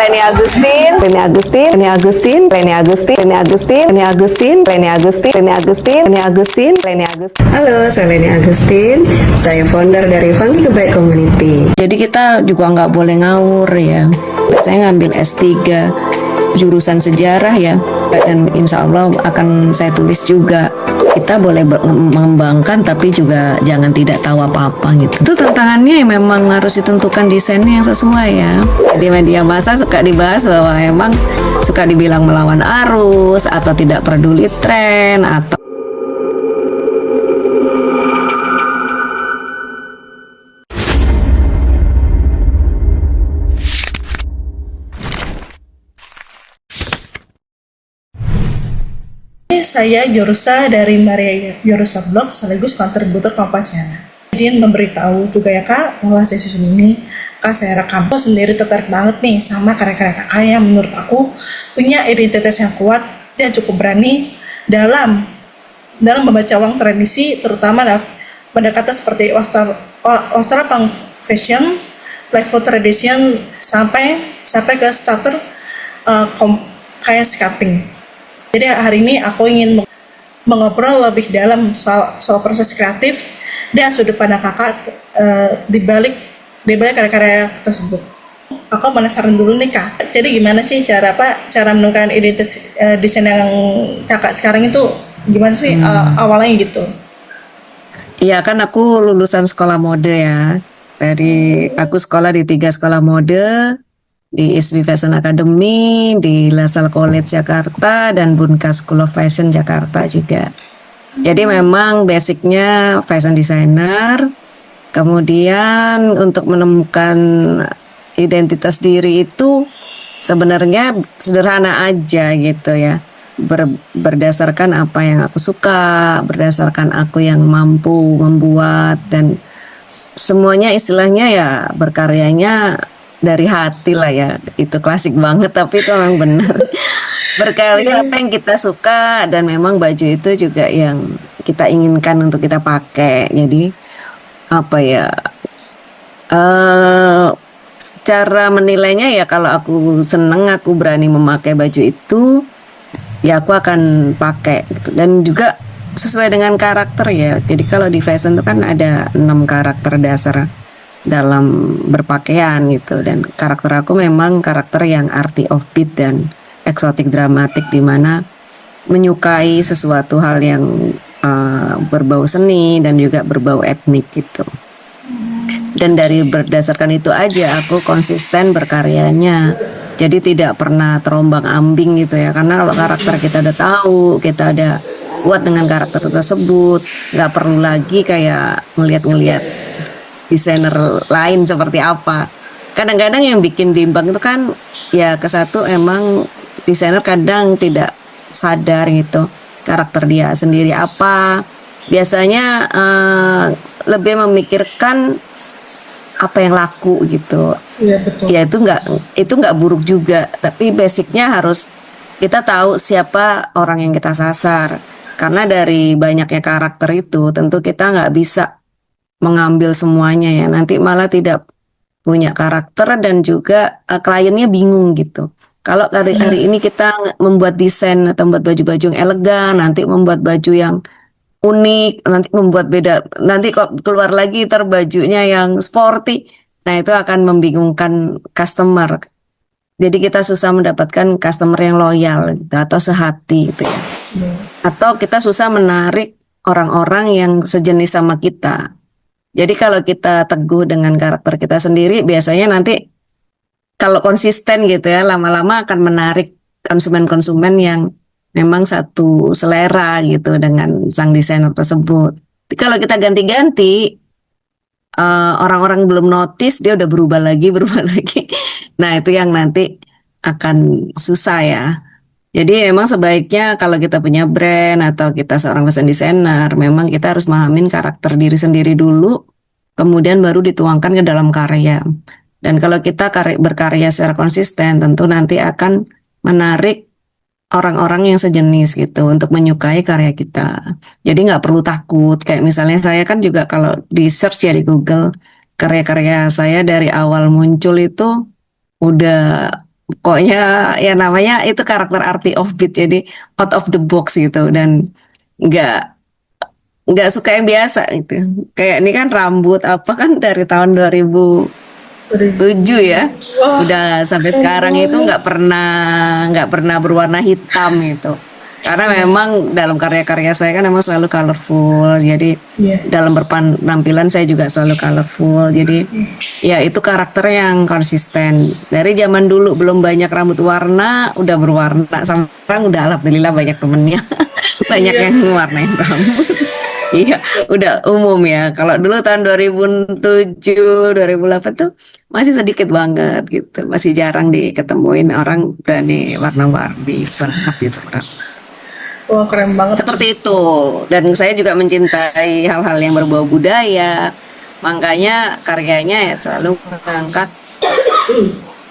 Leni Agustin, Leni Agustin, Leni Agustin, Leni Agustin, Leni Agustin, Leni Agustin, Leni Agustin, Leni Agustin, Leni Agustin, Leni Agustin. Halo, saya Leni Agustin. Saya founder dari Funky Kebaya Community. Jadi kita juga nggak boleh ngawur ya. Saya ngambil S3 jurusan sejarah ya, dan insya Allah akan saya tulis juga. Kita boleh mengembangkan tapi juga jangan tidak tahu apa-apa gitu. Itu tantangannya memang harus ditentukan desainnya yang sesuai ya. Di media massa suka dibahas bahwa emang suka dibilang melawan arus atau tidak peduli tren atau saya Jorusa dari Maria Jorusa Blog sekaligus kontributor Kompasiana. Izin memberitahu juga ya Kak, bahwa sesi ini Kak saya rekam. Aku sendiri tertarik banget nih sama karya-karya Kakak yang menurut aku punya identitas yang kuat dan cukup berani dalam membaca ulang tradisi, terutama pendekatan seperti Wastra Punk Fashion, Life Food Tradition sampai ke starter kayak skating. Jadi hari ini aku ingin mengobrol lebih dalam soal proses kreatif dan sudut pandang Kakak di balik karya-karya tersebut. Aku penasaran dulu nih Kak. Jadi gimana sih cara menemukan identitas desain yang Kakak sekarang itu gimana sih awalnya gitu? Iya kan aku lulusan sekolah mode ya. Aku sekolah di 3 sekolah mode, di ISBI Fashion Academy, di LaSalle College Jakarta, dan Bunka School of Fashion Jakarta juga. Jadi memang basicnya fashion designer. Kemudian untuk menemukan identitas diri itu sebenarnya sederhana aja gitu ya. Berdasarkan apa yang aku suka, berdasarkan aku yang mampu membuat, dan semuanya istilahnya ya berkaryanya dari hati lah ya. Itu klasik banget tapi itu memang benar. Berkarya apa yang kita suka, dan memang baju itu juga yang kita inginkan untuk kita pakai. Jadi apa ya, cara menilainya ya kalau aku seneng, aku berani memakai baju itu, ya aku akan pakai gitu. Dan juga sesuai dengan karakter ya. Jadi kalau di fashion itu kan ada 6 karakter dasar dalam berpakaian gitu, dan karakter aku memang karakter yang arty offbeat dan eksotik dramatik, dimana menyukai sesuatu hal yang berbau seni dan juga berbau etnik gitu. Dan berdasarkan itu aja aku konsisten berkaryanya. Jadi tidak pernah terombang ambing gitu ya, karena kalau karakter kita udah tahu, kita udah kuat dengan karakter tersebut, nggak perlu lagi kayak ngeliat desainer lain seperti apa. Kadang-kadang yang bikin bimbang itu kan ya, kesatu emang desainer kadang tidak sadar gitu karakter dia sendiri apa. Biasanya lebih memikirkan apa yang laku gitu. Iya betul. Ya itu nggak buruk juga, tapi basicnya harus kita tahu siapa orang yang kita sasar. Karena dari banyaknya karakter itu tentu kita nggak bisa mengambil semuanya ya, nanti malah tidak punya karakter dan juga kliennya bingung gitu. Kalau hari ini kita membuat desain atau membuat baju-baju yang elegan, nanti membuat baju yang unik, nanti membuat beda, nanti kok keluar lagi bajunya yang sporty, nah itu akan membingungkan customer. Jadi kita susah mendapatkan customer yang loyal gitu, atau sehati gitu ya. Atau kita susah menarik orang-orang yang sejenis sama kita. Jadi kalau kita teguh dengan karakter kita sendiri, biasanya nanti kalau konsisten gitu ya, lama-lama akan menarik konsumen-konsumen yang memang satu selera gitu dengan sang desainer tersebut. Tapi kalau kita ganti-ganti, orang-orang belum notice, dia udah berubah lagi. Nah itu yang nanti akan susah ya. Jadi memang sebaiknya kalau kita punya brand atau kita seorang fashion designer, memang kita harus memahamin karakter diri sendiri dulu, kemudian baru dituangkan ke dalam karya. Dan kalau kita berkarya secara konsisten, tentu nanti akan menarik orang-orang yang sejenis gitu untuk menyukai karya kita. Jadi nggak perlu takut. Kayak misalnya saya kan juga kalau di search ya di Google, karya-karya saya dari awal muncul itu udah pokoknya ya namanya itu karakter arty offbeat, jadi out of the box gitu, dan nggak nggak suka yang biasa gitu. Kayak ini kan rambut apa kan dari tahun 2007 ya, Wah, udah sampai keren sekarang itu banget. nggak pernah berwarna hitam gitu. Karena memang dalam karya-karya saya kan memang selalu colorful, jadi Iya. dalam berpenampilan saya juga selalu colorful. Jadi ya itu karakter yang konsisten. Dari zaman dulu belum banyak rambut warna, udah berwarna. Sekarang udah alhamdulillah banyak temennya, banyak Iya. yang warnain rambut. Iya, udah umum ya. Kalau dulu tahun 2007, 2008 tuh masih sedikit banget gitu. Masih jarang diketemuin orang berani warna-warni banget gitu. Wah, keren banget sih. Seperti itu. Dan saya juga mencintai hal-hal yang berbau budaya. Makanya karyanya ya selalu mengangkat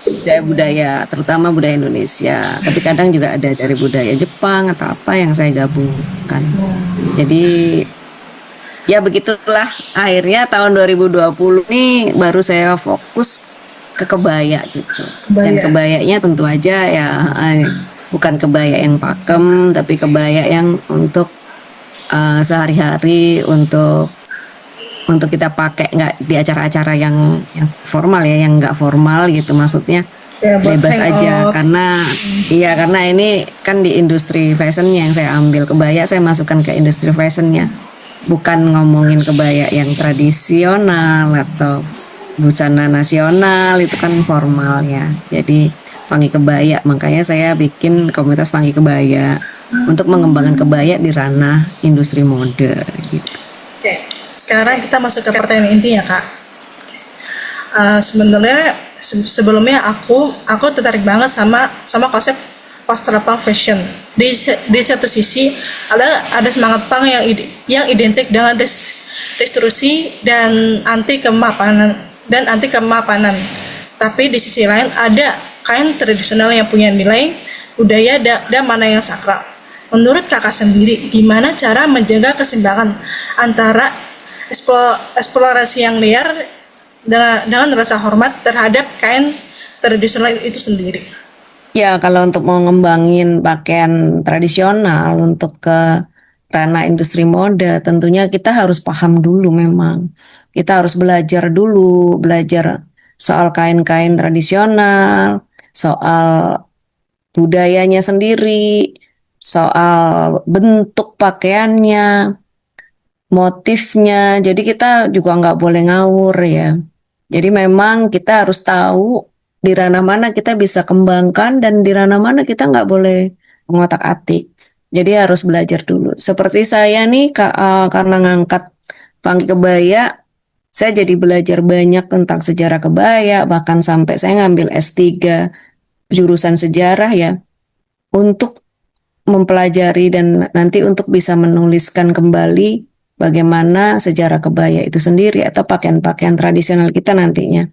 budaya-budaya, terutama budaya Indonesia. Tapi kadang juga ada dari budaya Jepang atau apa yang saya gabungkan. Jadi ya begitulah, akhirnya tahun 2020 nih baru saya fokus ke kebaya gitu. Dan Kebaya. kebayanya tentu aja ya bukan kebaya yang pakem, tapi kebaya yang untuk sehari-hari, untuk kita pakai nggak di acara-acara yang formal ya, yang nggak formal gitu, maksudnya Ya, buat bebas aja. hangout. Karena ini kan di industri fashionnya yang saya ambil, kebaya saya masukkan ke industri fashionnya, bukan ngomongin kebaya yang tradisional atau busana nasional, itu kan formal ya. Jadi Pangi Kebaya, makanya saya bikin komunitas Pangi Kebaya untuk mengembangkan kebaya di ranah industri mode gitu. Oke, sekarang kita masuk ke pertanyaan intinya, Kak. Sebenarnya sebelumnya aku tertarik banget sama konsep pastoral punk fashion. Di satu sisi ada semangat punk yang identik dengan destruksi dan anti kemapanan. Tapi di sisi lain ada kain tradisional yang punya nilai budaya dan mana yang sakral. Menurut kakak sendiri, gimana cara menjaga keseimbangan antara eksplorasi yang liar dengan rasa hormat terhadap kain tradisional itu sendiri? Ya, kalau untuk mau ngembangin pakaian tradisional untuk ke ranah industri mode, tentunya kita harus paham dulu memang. Kita harus belajar dulu, belajar soal kain-kain tradisional, soal budayanya sendiri, soal bentuk pakaiannya, motifnya. Jadi kita juga nggak boleh ngawur ya. Jadi memang kita harus tahu di ranah mana kita bisa kembangkan dan di ranah mana kita nggak boleh mengotak-atik. Jadi harus belajar dulu. Seperti saya nih karena ngangkat Pangki Kebaya, saya jadi belajar banyak tentang sejarah kebaya, bahkan sampai saya ngambil S3 jurusan sejarah ya, untuk mempelajari dan nanti untuk bisa menuliskan kembali bagaimana sejarah kebaya itu sendiri atau pakaian-pakaian tradisional kita nantinya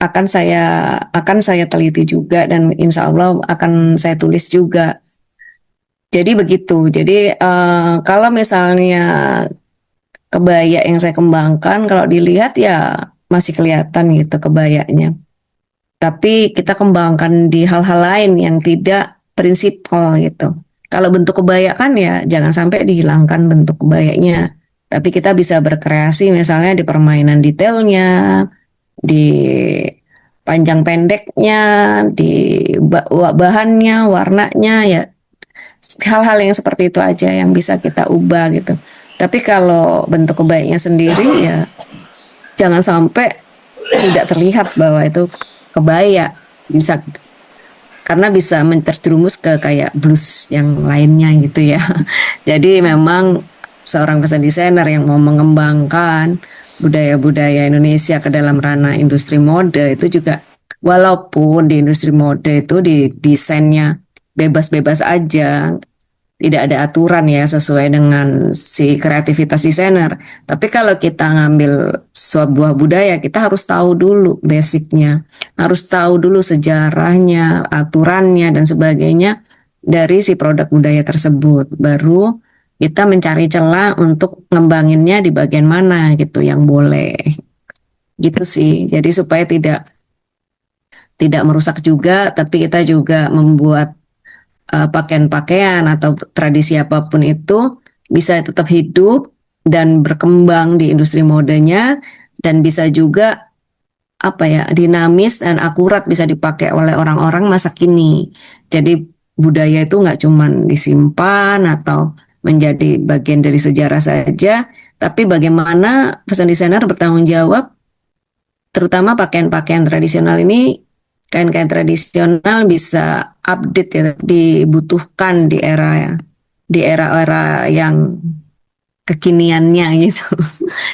akan saya teliti juga dan insya Allah akan saya tulis juga. Jadi begitu. Jadi kalau misalnya kebaya yang saya kembangkan, kalau dilihat ya masih kelihatan gitu kebayanya. Tapi kita kembangkan di hal-hal lain yang tidak prinsipal gitu. Kalau bentuk kebaya kan ya jangan sampai dihilangkan bentuk kebayanya. Tapi kita bisa berkreasi misalnya di permainan detailnya, di panjang pendeknya, di bahannya, warnanya ya, hal-hal yang seperti itu aja yang bisa kita ubah gitu. Tapi kalau bentuk kebayanya sendiri ya jangan sampai tidak terlihat bahwa itu kebaya, bisa karena bisa terjerumus ke kayak blues yang lainnya gitu ya. Jadi memang seorang fashion designer yang mau mengembangkan budaya-budaya Indonesia ke dalam ranah industri mode itu juga, walaupun di industri mode itu di desainnya bebas-bebas aja, tidak ada aturan ya sesuai dengan si kreativitas desainer. Tapi kalau kita ngambil sebuah budaya, kita harus tahu dulu basicnya, harus tahu dulu sejarahnya, aturannya dan sebagainya dari si produk budaya tersebut. Baru kita mencari celah untuk ngembanginnya di bagian mana gitu yang boleh. Gitu sih. Jadi supaya tidak tidak merusak juga, tapi kita juga membuat pakaian-pakaian atau tradisi apapun itu bisa tetap hidup dan berkembang di industri modenya, dan bisa juga apa ya, dinamis dan akurat bisa dipakai oleh orang-orang masa kini. Jadi budaya itu nggak cuman disimpan atau menjadi bagian dari sejarah saja, tapi bagaimana fashion designer bertanggung jawab, terutama pakaian-pakaian tradisional ini, kain-kain tradisional bisa update ya, dibutuhkan di era-era yang kekiniannya gitu.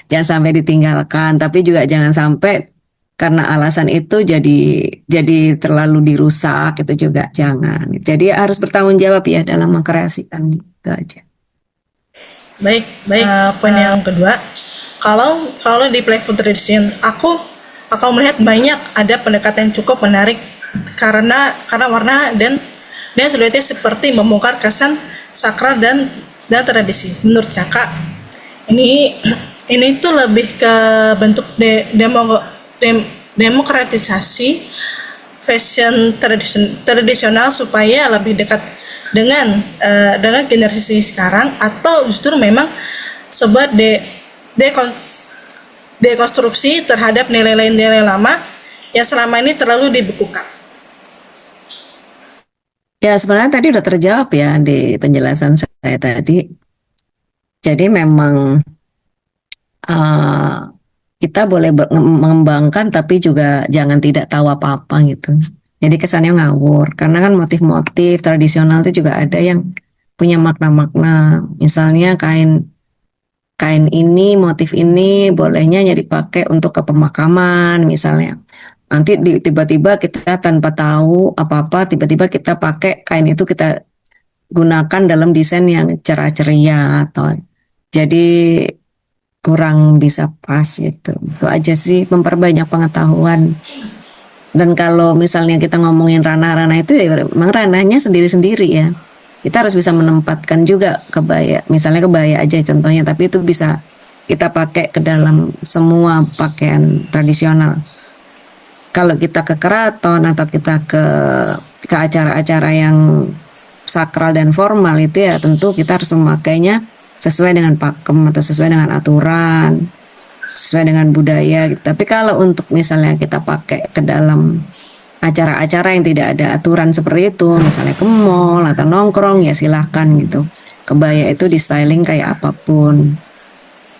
Jangan sampai ditinggalkan, tapi juga jangan sampai karena alasan itu jadi terlalu dirusak, itu juga jangan. Jadi harus bertanggung jawab ya dalam mengkreasikan, gitu aja. Baik, baik. Poin yang kedua, kalau kalau di playful tradition, aku melihat banyak ada pendekatan yang cukup menarik karena warna dan siluetnya seperti membongkar kesan sakral dan tradisi. Menurut kakak, ini tuh lebih ke bentuk demokratisasi fashion tradisional supaya lebih dekat dengan generasi sekarang, atau justru memang sebuah dekonstruksi terhadap nilai-nilai lama yang selama ini terlalu dibekukan. Ya sebenarnya tadi udah terjawab ya di penjelasan saya tadi. Jadi memang kita boleh mengembangkan, tapi juga jangan tidak tahu apa-apa gitu. Jadi kesannya ngawur, karena kan motif-motif tradisional itu juga ada yang punya makna-makna. Misalnya kain ini, motif ini bolehnya ya dipakai untuk ke pemakaman misalnya. Nanti tiba-tiba kita tanpa tahu apa-apa, tiba-tiba kita pakai kain itu, kita gunakan dalam desain yang cerah ceria, atau jadi kurang bisa pas gitu. Itu aja sih, memperbanyak pengetahuan. Dan kalau misalnya kita ngomongin ranah-ranah itu ya memang ranahnya sendiri-sendiri ya. Kita harus bisa menempatkan juga kebaya. Misalnya kebaya aja contohnya, tapi itu bisa kita pakai ke dalam semua pakaian tradisional. Kalau kita ke keraton atau kita ke acara-acara yang sakral dan formal itu ya tentu kita harus memakainya sesuai dengan pakem atau sesuai dengan aturan, sesuai dengan budaya gitu. Tapi kalau untuk misalnya kita pakai ke dalam acara-acara yang tidak ada aturan seperti itu, misalnya ke mall atau nongkrong, ya silahkan gitu. Kebaya itu di styling kayak apapun.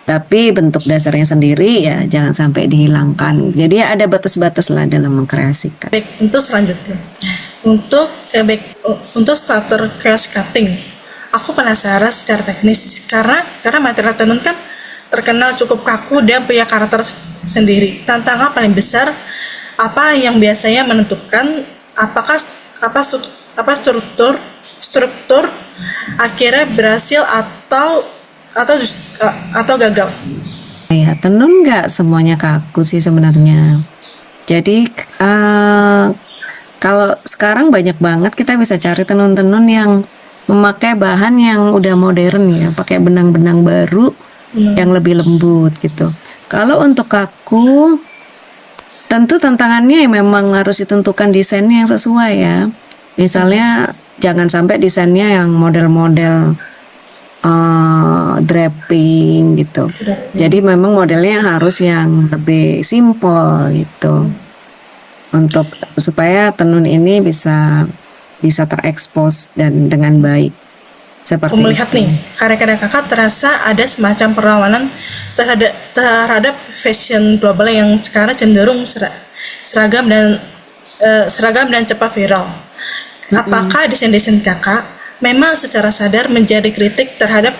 Tapi bentuk dasarnya sendiri ya jangan sampai dihilangkan. Jadi ya ada batas-batas lah dalam mengkreasikan. Baik, untuk selanjutnya, untuk starter cross cutting, aku penasaran secara teknis karena material tenun kan terkenal cukup kaku dan punya karakter sendiri. Tantangan paling besar apa yang biasanya menentukan apakah struktur akhirnya berhasil atau gagal? Ya, tenun nggak semuanya kaku sih sebenarnya. Jadi kalau sekarang banyak banget kita bisa cari tenun-tenun yang memakai bahan yang udah modern ya, pakai benang-benang baru yang lebih lembut gitu. Kalau untuk kaku, tentu tantangannya ya memang harus ditentukan desainnya yang sesuai ya. Misalnya jangan sampai desainnya yang model-model draping gitu. Jadi memang modelnya harus yang lebih simple gitu, untuk supaya tenun ini bisa terekspos dan dengan baik. Seperti aku melihat nih karya-karya kakak terasa ada semacam perlawanan terhadap fashion global yang sekarang cenderung seragam dan cepat viral. Apakah desain-desain kakak memang secara sadar menjadi kritik terhadap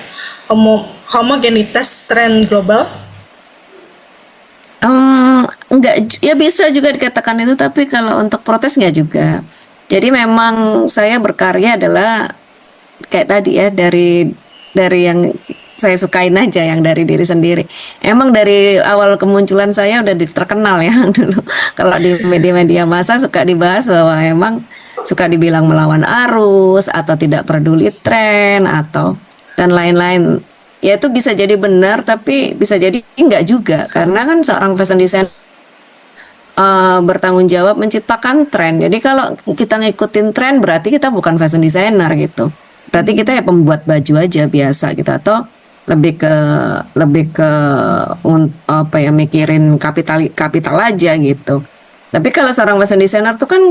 homogenitas tren global? Enggak, ya bisa juga dikatakan itu, tapi kalau untuk protes enggak juga. Jadi memang saya berkarya adalah kayak tadi ya, dari yang saya sukain aja, yang dari diri sendiri. Emang dari awal kemunculan saya udah terkenal ya dulu. Kalau di media-media massa suka dibahas bahwa emang suka dibilang melawan arus atau tidak peduli tren atau dan lain-lain. Ya itu bisa jadi benar, tapi bisa jadi enggak juga, karena kan seorang fashion designer bertanggung jawab menciptakan tren. Jadi kalau kita ngikutin tren berarti kita bukan fashion designer gitu. Berarti kita ya pembuat baju aja biasa gitu, atau lebih ke apa ya, mikirin kapital aja gitu. Tapi kalau seorang fashion designer tuh kan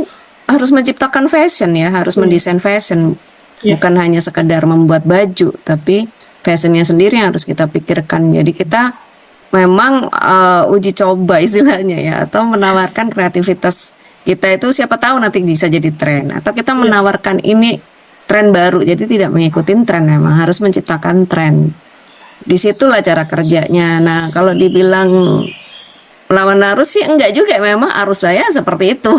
harus menciptakan fashion ya, harus mendesain fashion. Iya. Bukan hanya sekedar membuat baju, tapi fashionnya sendiri yang harus kita pikirkan. Jadi kita memang uji coba istilahnya ya, atau menawarkan kreativitas kita itu, siapa tahu nanti bisa jadi tren, atau kita menawarkan ini tren baru, jadi tidak mengikuti tren, memang harus menciptakan tren. Disitulah cara kerjanya. Nah kalau dibilang melawan arus sih enggak juga, memang arus saya seperti itu.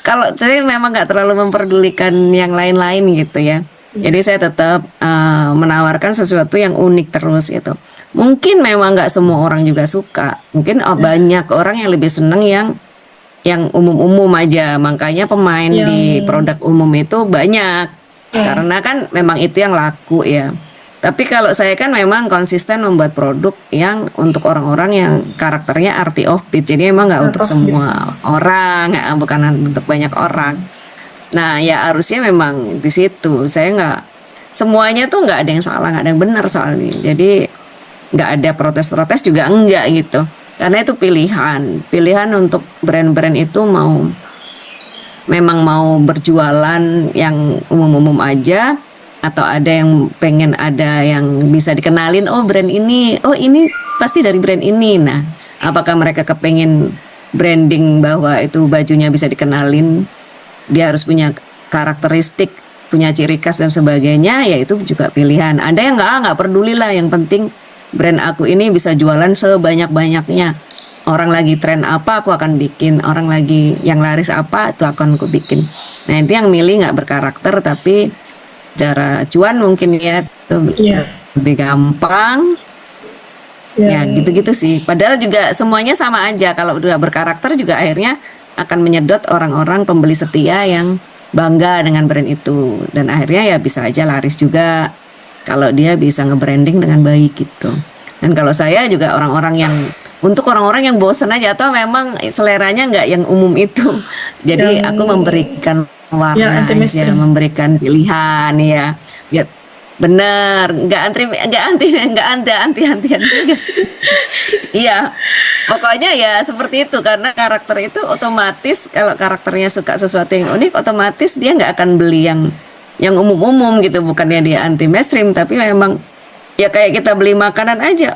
Kalau saya memang nggak terlalu memperdulikan yang lain-lain gitu ya. Jadi saya tetap menawarkan sesuatu yang unik terus gitu. Mungkin memang nggak semua orang juga suka. Mungkin banyak orang yang lebih seneng yang umum-umum aja. Makanya pemain di produk umum itu banyak. Karena kan memang itu yang laku ya. Tapi kalau saya kan memang konsisten membuat produk yang untuk orang-orang yang karakternya arty offbeat. Jadi emang nggak untuk semua orang, bukan untuk banyak orang. Nah ya harusnya memang di situ. Saya nggak, semuanya tuh nggak ada yang salah, nggak ada yang benar soalnya. Jadi nggak ada protes-protes juga enggak gitu. Karena itu pilihan untuk brand-brand itu memang mau berjualan yang umum-umum aja, atau ada yang pengen ada yang bisa dikenalin, oh brand ini, oh ini pasti dari brand ini. Nah apakah mereka kepengen branding bahwa itu bajunya bisa dikenalin, dia harus punya karakteristik, punya ciri khas dan sebagainya, ya itu juga pilihan. Ada yang nggak peduli lah, yang penting brand aku ini bisa jualan sebanyak-banyaknya. Orang lagi tren apa aku akan bikin, orang lagi yang laris apa itu akan aku bikin. Nah itu yang milih nggak berkarakter, tapi cara cuan mungkin ya itu lebih gampang. Ya gitu-gitu sih. Padahal juga semuanya sama aja. Kalau udah berkarakter juga akhirnya akan menyedot orang-orang pembeli setia yang bangga dengan brand itu, dan akhirnya ya bisa aja laris juga kalau dia bisa nge-branding dengan baik gitu. Dan kalau saya juga untuk orang-orang yang bosen aja, atau memang seleranya nggak yang umum itu. Jadi aku memberikan warna aja, memberikan pilihan ya. Ya bener, nggak anti juga sih. Iya, pokoknya ya seperti itu, karena karakter itu otomatis kalau karakternya suka sesuatu yang unik, otomatis dia nggak akan beli yang umum-umum gitu. Bukannya dia anti mainstream, tapi memang ya kayak kita beli makanan aja.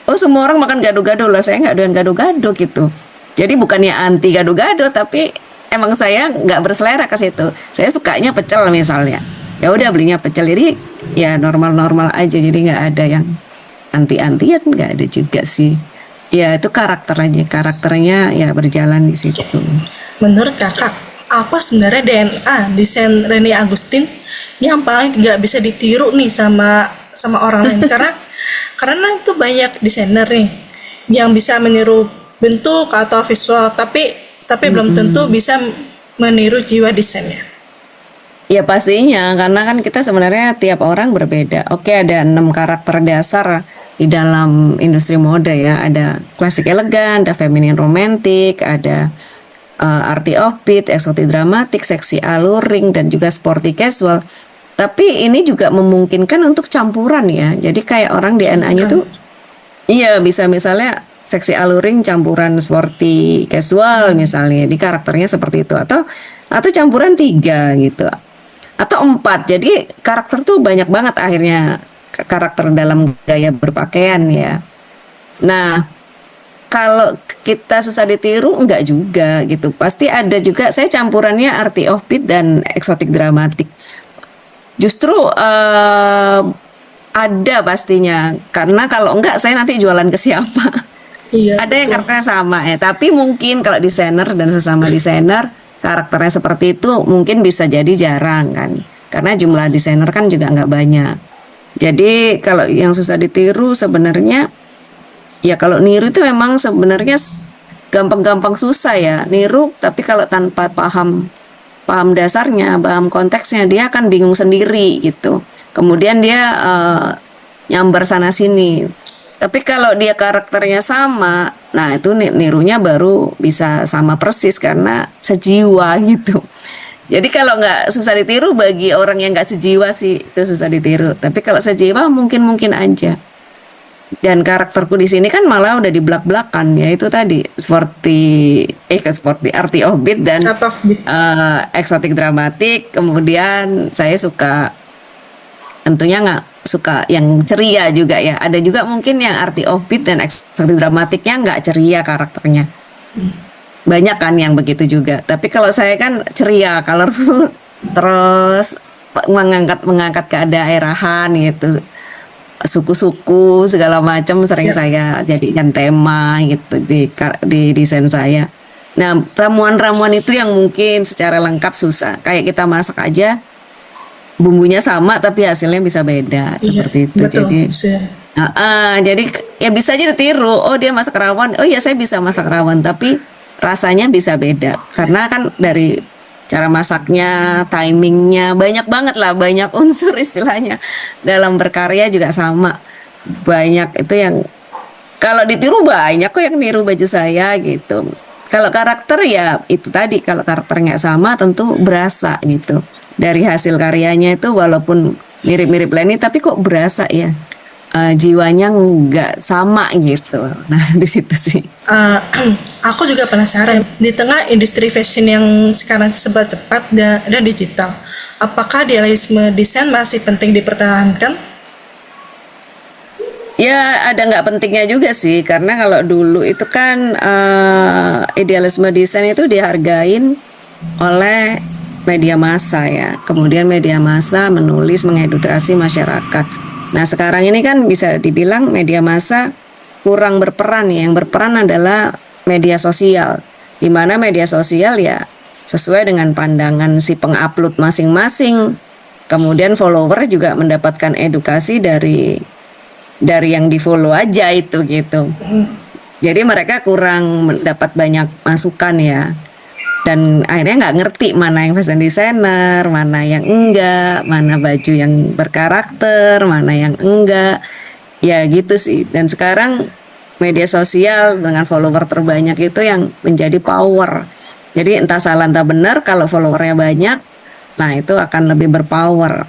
Oh semua orang makan gado-gado lah, saya nggak doyan gado-gado gitu. Jadi bukannya anti gado-gado, tapi emang saya nggak berselera ke situ. Saya sukanya pecel misalnya, ya udah belinya pecel. Jadi ya normal-normal aja, jadi nggak ada yang anti-antian, nggak ada juga sih. Ya itu karakternya ya berjalan di situ. Menurut kakak, apa sebenarnya DNA desain Reni Agustin yang paling nggak bisa ditiru nih sama orang lain? karena itu banyak desainer nih yang bisa meniru bentuk atau visual, tapi belum tentu bisa meniru jiwa desainnya. Ya pastinya, karena kan kita sebenarnya tiap orang berbeda. Oke, ada 6 karakter dasar di dalam industri mode ya. Ada klasik elegan, ada feminin romantik, ada arty offbeat, exotic dramatic, seksi alluring, dan juga sporty casual. Tapi ini juga memungkinkan untuk campuran ya. Jadi kayak orang DNA-nya tuh iya bisa misalnya seksi alluring campuran sporty casual misalnya, di karakternya seperti itu, atau campuran 3 gitu, atau 4. Jadi karakter tuh banyak banget akhirnya, karakter dalam gaya berpakaian ya. Nah kalau kita susah ditiru enggak juga gitu. Pasti ada juga, saya campurannya arty offbeat dan exotic dramatic. Justru ada pastinya, karena kalau enggak saya nanti jualan ke siapa. Iya, ada yang karakternya sama ya, tapi mungkin kalau desainer dan sesama desainer karakternya seperti itu mungkin bisa jadi jarang kan, karena jumlah desainer kan juga nggak banyak. Jadi kalau yang susah ditiru sebenarnya ya, kalau niru itu memang sebenarnya gampang-gampang susah ya niru, tapi kalau tanpa paham dasarnya, paham konteksnya, dia akan bingung sendiri gitu. Kemudian dia nyambar sana sini. Tapi kalau dia karakternya sama, Nah itu nirunya baru bisa sama persis karena sejiwa gitu. Jadi kalau nggak susah ditiru bagi orang yang nggak sejiwa sih itu susah ditiru. Tapi kalau sejiwa mungkin aja. Dan karakterku di sini kan malah udah di belak-belakan ya itu tadi seperti Arti of Beat dan Cut off beat. eksotik dramatik. Kemudian saya suka tentunya nggak suka yang ceria juga ya. Ada juga mungkin yang Arti of Beat dan eksotik dramatiknya nggak ceria karakternya. Banyak kan yang begitu juga. Tapi kalau saya kan ceria, colorful, terus mengangkat kedaerahan gitu, suku-suku segala macam sering Ya. saya jadikan tema gitu di desain saya. Nah, ramuan-ramuan itu yang mungkin secara lengkap susah. Kayak kita masak aja, bumbunya sama tapi hasilnya bisa beda Iya, seperti itu. betul. Jadi ya bisa aja ditiru. Oh dia masak rawon. Oh ya saya bisa masak rawon. Tapi rasanya bisa beda. Karena kan dari cara masaknya, timingnya banyak banget lah, banyak unsur istilahnya. Dalam berkarya juga sama. Banyak itu yang kalau ditiru banyak kok yang niru baju saya gitu. Kalau karakter ya itu tadi kalau karakternya sama tentu berasa gitu. Dari hasil karyanya itu walaupun mirip-mirip Leni tapi kok berasa ya. Jiwanya nggak sama gitu. Nah di situ sih. Eh, aku juga penasaran di tengah industri fashion yang sekarang serba cepat dan digital, apakah idealisme desain masih penting dipertahankan? Ya ada nggak pentingnya juga sih karena kalau dulu itu kan idealisme desain itu dihargain oleh media massa ya. Kemudian media massa menulis mengedukasi masyarakat. Nah sekarang ini kan bisa dibilang media massa kurang berperan ya. Yang berperan adalah media sosial. Di mana media sosial ya sesuai dengan pandangan si pengupload masing-masing. Kemudian follower juga mendapatkan edukasi dari yang di follow aja itu gitu. Jadi mereka kurang mendapat banyak masukan ya. Dan akhirnya nggak ngerti mana yang fashion designer, mana yang enggak, mana baju yang berkarakter, mana yang enggak. Ya gitu sih. Dan sekarang media sosial dengan follower terbanyak itu yang menjadi power. Jadi entah salah entah benar kalau followernya banyak, nah itu akan lebih berpower.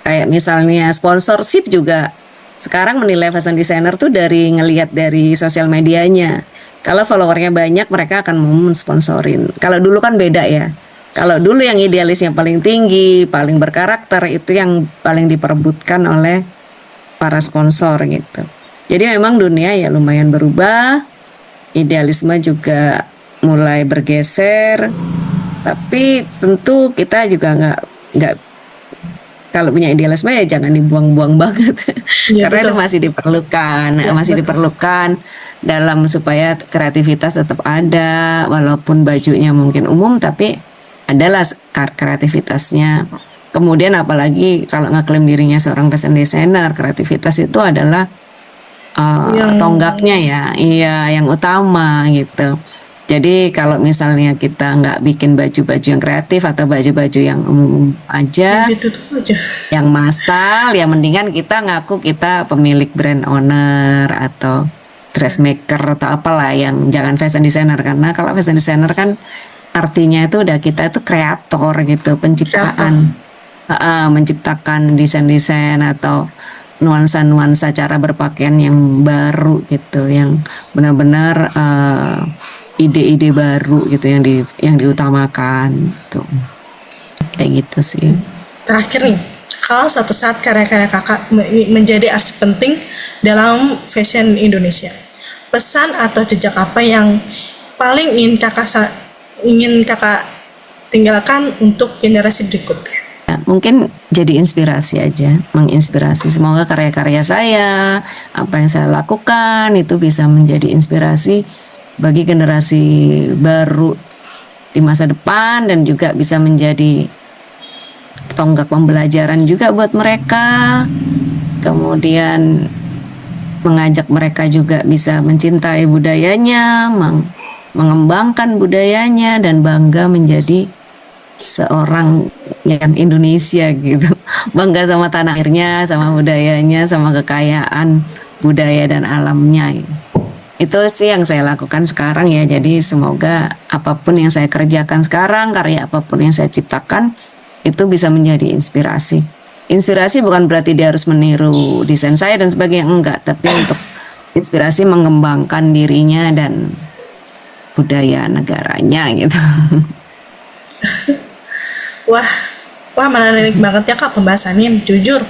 Kayak misalnya sponsorship juga sekarang menilai fashion designer tuh dari ngelihat dari sosial medianya. Kalau followernya banyak mereka akan mau sponsorin. Kalau dulu kan beda ya. Kalau dulu yang idealisnya paling tinggi, paling berkarakter itu yang paling diperebutkan oleh para sponsor gitu. Jadi memang dunia ya lumayan berubah. Idealisme juga mulai bergeser. Tapi tentu kita juga nggak kalau punya idealisme ya jangan dibuang-buang banget. Iya, Karena itu betul. masih diperlukan, Ya, masih betul. diperlukan dalam supaya kreativitas tetap ada walaupun bajunya mungkin umum tapi adalah kreativitasnya. Kemudian apalagi kalau ngeklaim dirinya seorang fashion designer, kreativitas itu adalah tonggaknya ya, iya yang utama gitu. Jadi kalau misalnya kita nggak bikin baju-baju yang kreatif atau baju-baju yang umum aja, Gitu tuh aja. yang massal, ya mendingan kita ngaku kita pemilik brand owner atau dressmaker atau apalah yang jangan fashion designer karena kalau fashion designer kan artinya itu udah kita itu kreator gitu, penciptaan, menciptakan desain-desain atau nuansa-nuansa cara berpakaian yang baru gitu, yang benar-benar ide-ide baru gitu yang diutamakan tuh kayak gitu sih. Terakhir nih, kalau suatu saat karya-karya kakak menjadi arsip penting dalam fashion Indonesia, pesan atau jejak apa yang paling ingin kakak tinggalkan untuk generasi berikutnya? Ya, mungkin jadi inspirasi aja, menginspirasi. Semoga karya-karya saya, apa yang saya lakukan itu bisa menjadi inspirasi bagi generasi baru di masa depan dan juga bisa menjadi tonggak pembelajaran juga buat mereka. Kemudian mengajak mereka juga bisa mencintai budayanya, mengembangkan budayanya dan bangga menjadi seorang yang Indonesia gitu. Bangga sama tanah airnya, sama budayanya, sama kekayaan budaya dan alamnya. itu sih yang saya lakukan sekarang ya. Jadi semoga apapun yang saya kerjakan sekarang, karya apapun yang saya ciptakan, itu bisa menjadi inspirasi. Inspirasi bukan berarti dia harus meniru desain saya dan sebagainya, enggak. Tapi untuk inspirasi mengembangkan dirinya dan budaya negaranya gitu. Wah, wah menarik banget ya Kak pembahasannya. Jujur,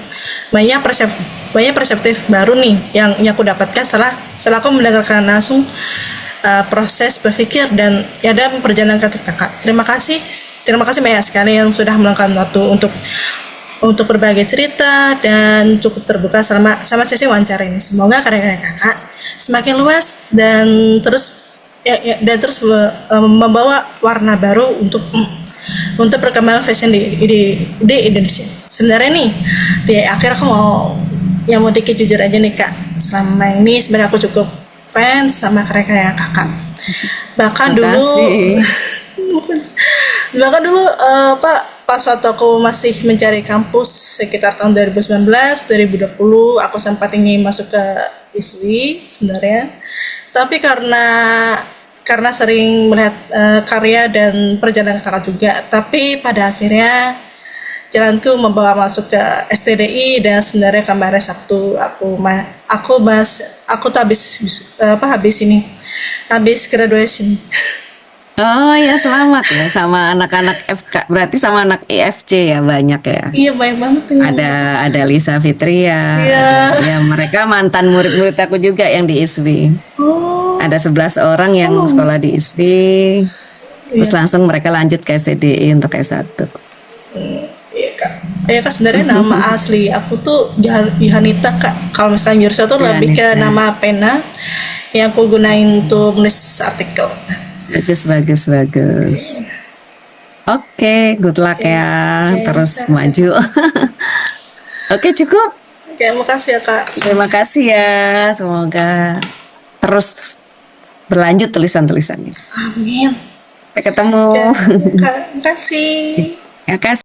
banyak perseptif baru nih yang aku dapatkan setelah aku mendengarkan langsung proses berpikir dan perjalanan kreatif Kakak. Terima kasih banyak sekali yang sudah meluangkan waktu untuk berbagi cerita dan cukup terbuka sama sesi wawancara ini. Semoga karya-karya Kakak semakin luas dan terus membawa warna baru untuk perkembangan fashion di Indonesia. Sebenarnya nih di akhir aku mau dikit jujur aja nih Kak. Selama ini sebenarnya aku cukup fans sama karya-karya Kakak. Bahkan dulu Makasih. bahkan dulu pas waktu aku masih mencari kampus sekitar tahun 2019 2020 aku sempat ingin masuk ke ISWI sebenarnya, tapi karena sering melihat karya dan perjalanan Kakak juga, tapi pada akhirnya jalanku membawa masuk ke STDI dan sebenarnya kemarin Sabtu aku tuh habis graduation. Oh ya, selamat ya sama anak-anak FK. Berarti sama anak IFC ya, banyak ya. Iya banyak banget ya. Ada Lisa Fitria, Iya. ya mereka mantan murid-murid aku juga yang di ISWI. Oh Ada 11 orang yang sekolah di ISWI. Terus langsung mereka lanjut ke STDI untuk S1. iya Kak. Iya Kak, sebenarnya nama asli aku tuh Yohanita Kak. Kalau misalkan jurusan tuh lebih ke Yohanita. nama pena yang aku gunain untuk menulis artikel. Bagus. Oke, good luck ya. Terus maju. Oke, cukup. Oke, makasih ya Kak. Terima kasih ya. Semoga terus berlanjut tulisan-tulisannya. Amin. Sampai ketemu. Ya, Kak, makasih. Ya, kasih.